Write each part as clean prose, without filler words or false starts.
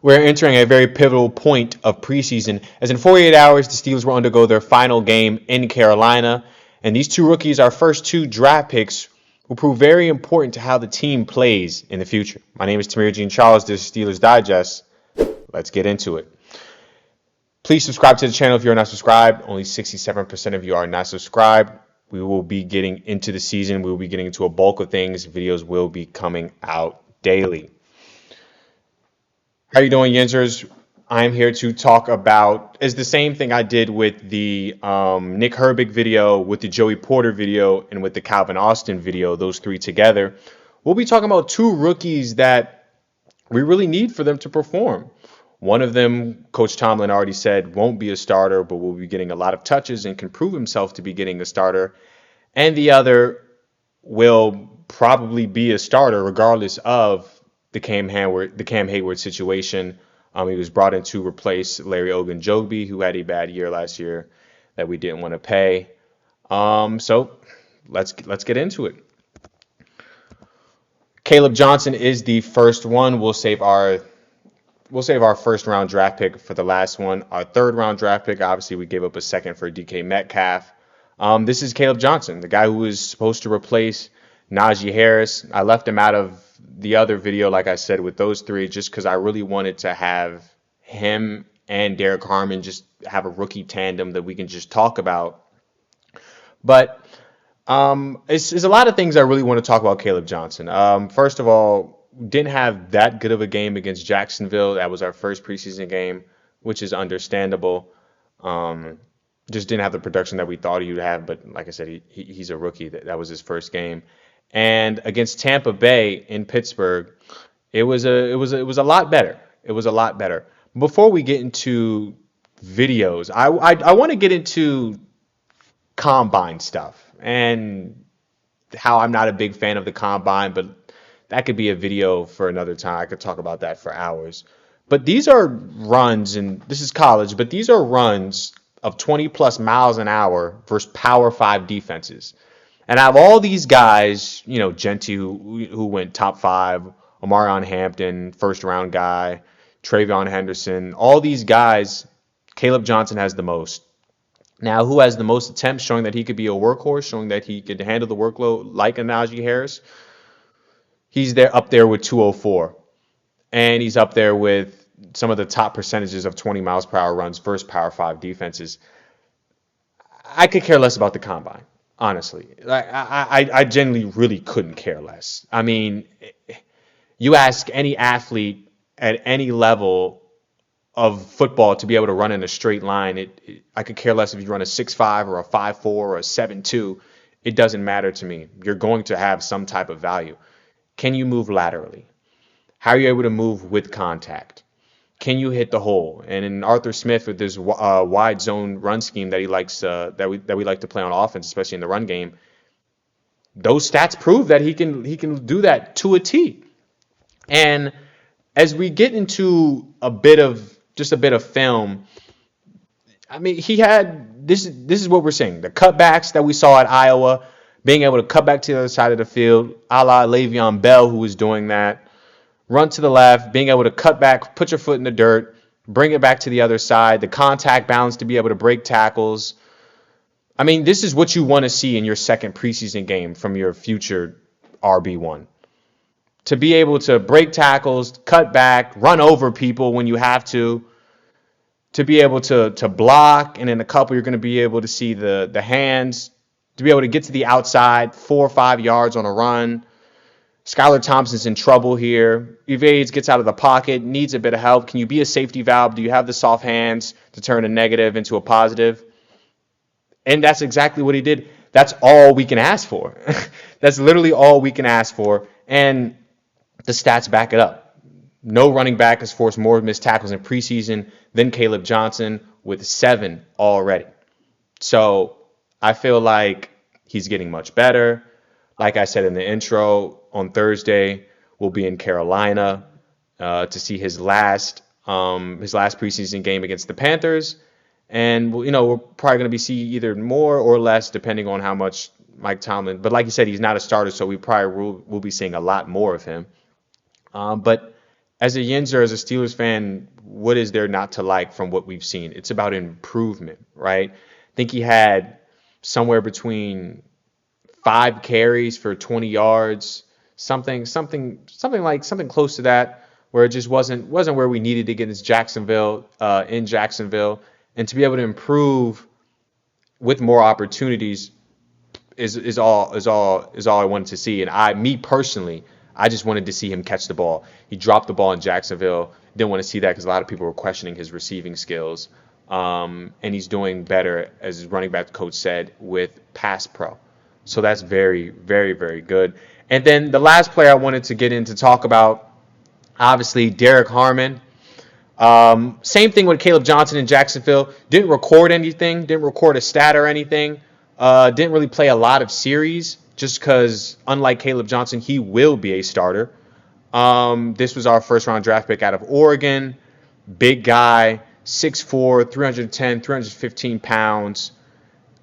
We're entering a very pivotal point of preseason, as in 48 hours, the Steelers will undergo their final game in Carolina, and these two rookies, our first two draft picks, will prove very important to how the team plays in the future. My name is Tamir Jean-Charles. This is Steelers Digest. Let's get into it. Please subscribe to the channel if you're not subscribed. Only 67% of you are not subscribed. We will be getting into the season. We will be getting into a bulk of things. Videos will be coming out daily. How you doing, Yinzers? I'm here to talk about is the same thing I did with the Nick Herbig video, with the Joey Porter video, and with the Calvin Austin video, those three together. We'll be talking about two rookies that we really need for them to perform. One of them, Coach Tomlin already said, won't be a starter, but will be getting a lot of touches and can prove himself to be getting a starter. And the other will probably be a starter regardless of the Cam Heyward situation. He was brought in to replace Larry Ogunjobi, who had a bad year last year that we didn't want to pay. So let's get into it. Kaleb Johnson is the first one. We'll save our first round draft pick for the last one. Our third round draft pick, obviously, we gave up a second for DK Metcalf. This is Kaleb Johnson, the guy who was supposed to replace Najee Harris. I left him out of the other video, like I said, with those three, just because I really wanted to have him and Derrick Harmon just have a rookie tandem that we can just talk about. But it's a lot of things I really want to talk about Kaleb Johnson. First of all, didn't have that good of a game against Jacksonville. That was our first preseason game, which is understandable. Just didn't have the production that we thought he would have. But like I said, he's a rookie. That was his first game. And against Tampa Bay in Pittsburgh, it was a lot better. It was a lot better. Before we get into videos, I want to get into combine stuff and how I'm not a big fan of the combine, but that could be a video for another time. I could talk about that for hours. But these are runs, and this is college, but these are runs of 20 plus miles an hour versus Power 5 defenses. And I have all these guys, Genty, who went top 5, Omar Hampton, first round guy, Travion Henderson, all these guys, Kaleb Johnson has the most. Now, who has the most attempts, showing that he could be a workhorse, showing that he could handle the workload like a Najee Harris? He's up there with 204. And he's up there with some of the top percentages of 20 miles per hour runs versus Power 5 defenses. I could care less about the combine. Honestly, I genuinely really couldn't care less. I mean, you ask any athlete at any level of football to be able to run in a straight line. I could care less if you run a 6.5 or a 5.4 or a 7.2. It doesn't matter to me. You're going to have some type of value. Can you move laterally? How are you able to move with contact? Can you hit the hole? And in Arthur Smith, with this wide zone run scheme that he likes, that we like to play on offense, especially in the run game, those stats prove that he can do that to a T. And as we get into a bit of film, I mean, he had this is what we're seeing: the cutbacks that we saw at Iowa, being able to cut back to the other side of the field, a la Le'Veon Bell, who was doing that. Run to the left, being able to cut back, put your foot in the dirt, bring it back to the other side, the contact balance to be able to break tackles. I mean, this is what you want to see in your second preseason game from your future RB1. To be able to break tackles, cut back, run over people when you have to be able to block, and in a couple you're going to be able to see the hands, to be able to get to the outside 4 or 5 yards on a run. Skylar Thompson's in trouble here. Evades, gets out of the pocket, needs a bit of help. Can you be a safety valve? Do you have the soft hands to turn a negative into a positive? And that's exactly what he did. That's all we can ask for. That's literally all we can ask for. And the stats back it up. No running back has forced more missed tackles in preseason than Kaleb Johnson, with 7 already. So I feel like he's getting much better. Like I said in the intro, on Thursday we'll be in Carolina to see his last preseason game against the Panthers, and we're probably going to see either more or less depending on how much Mike Tomlin. But like you said, he's not a starter, so we probably will be seeing a lot more of him. But as a Yinzer, as a Steelers fan, what is there not to like from what we've seen? It's about improvement, right? I think he had somewhere between 5 carries for 20 yards, something close to that, where it just wasn't where we needed to get against Jacksonville, in Jacksonville, and to be able to improve with more opportunities is all I wanted to see. And me personally, I just wanted to see him catch the ball. He dropped the ball in Jacksonville. Didn't want to see that because a lot of people were questioning his receiving skills. And he's doing better, as his running back coach said, with pass pro. So that's very, very, very good. And then the last player I wanted to get in to talk about, obviously, Derrick Harmon. Same thing with Kaleb Johnson in Jacksonville. Didn't record anything. Didn't record a stat or anything. Didn't really play a lot of series just because, unlike Kaleb Johnson, he will be a starter. This was our first-round draft pick out of Oregon. Big guy, 6'4", 310, 315 pounds.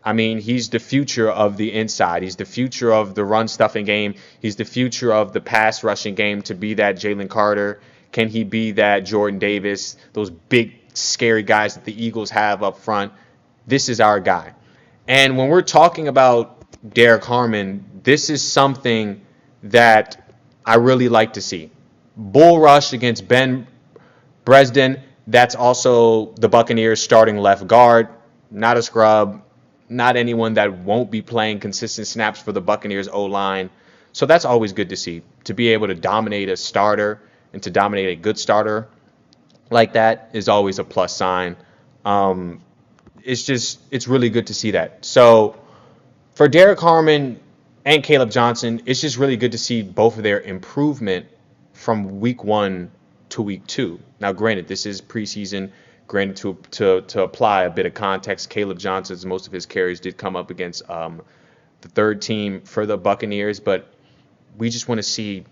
I mean, he's the future of the inside. He's the future of the run-stuffing game. He's the future of the pass-rushing game to be that Jalen Carter. Can he be that Jordan Davis, those big, scary guys that the Eagles have up front? This is our guy. And when we're talking about Derrick Harmon, this is something that I really like to see. Bull rush against Ben Bresden. That's also the Buccaneers starting left guard. Not a scrub. Not anyone that won't be playing consistent snaps for the Buccaneers O-line. So that's always good to see. To be able to dominate a starter and to dominate a good starter like that is always a plus sign. It's really good to see that. So for Derrick Harmon and Kaleb Johnson, it's just really good to see both of their improvement from week 1 to week 2. Now, granted, this is preseason. Granted, to apply a bit of context, Kaleb Johnson's most of his carries did come up against the third team for the Buccaneers, but we just want to see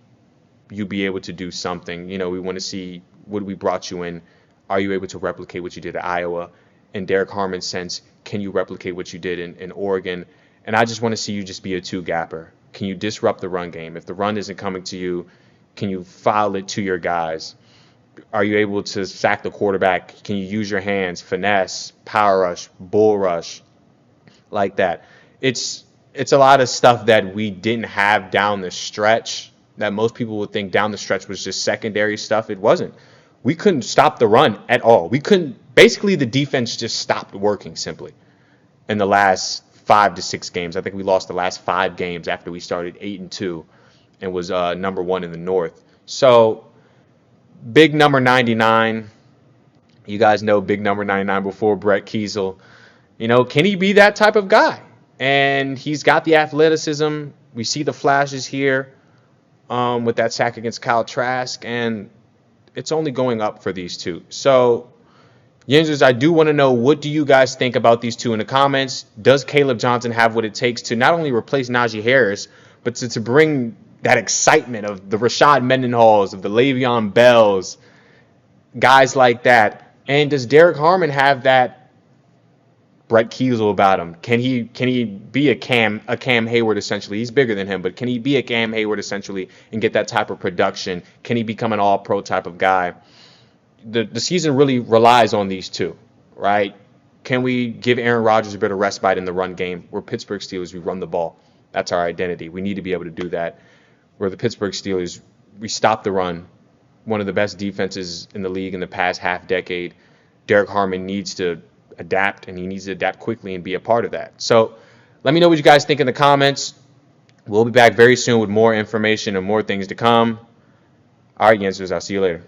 you be able to do something. You know, we want to see what we brought you in. Are you able to replicate what you did at Iowa? In Derrick Harmon's sense, can you replicate what you did in Oregon? And I just want to see you just be a two-gapper. Can you disrupt the run game? If the run isn't coming to you, can you foul it to your guys? Are you able to sack the quarterback? Can you use your hands, finesse, power rush, bull rush, like that? It's a lot of stuff that we didn't have down the stretch that most people would think down the stretch was just secondary stuff. It wasn't. We couldn't stop the run at all. We couldn't. Basically, the defense just stopped working simply in the last 5 to 6 games. I think we lost the last 5 games after we started 8-2 and was number 1 in the North. So big number 99. You guys know big number 99 before Brett Kiesel. You know, can he be that type of guy? And he's got the athleticism. We see the flashes here with that sack against Kyle Trask, and it's only going up for these two. So, Yinzers, I do want to know, what do you guys think about these two in the comments? Does Kaleb Johnson have what it takes to not only replace Najee Harris, but to bring that excitement of the Rashad Mendenhalls, of the Le'Veon Bells, guys like that? And does Derrick Harmon have that Brett Kiesel about him? Can he be a Cam Heyward essentially? He's bigger than him, but can he be a Cam Heyward essentially and get that type of production? Can he become an all-pro type of guy? The season really relies on these two, right? Can we give Aaron Rodgers a bit of respite in the run game? We're Pittsburgh Steelers. We run the ball. That's our identity. We need to be able to do that. We're the Pittsburgh Steelers. We stop the run. One of the best defenses in the league in the past half decade. Derrick Harmon needs to adapt, and he needs to adapt quickly and be a part of that. So let me know what you guys think in the comments. We'll be back very soon with more information and more things to come. All right, Yinzers, I'll see you later.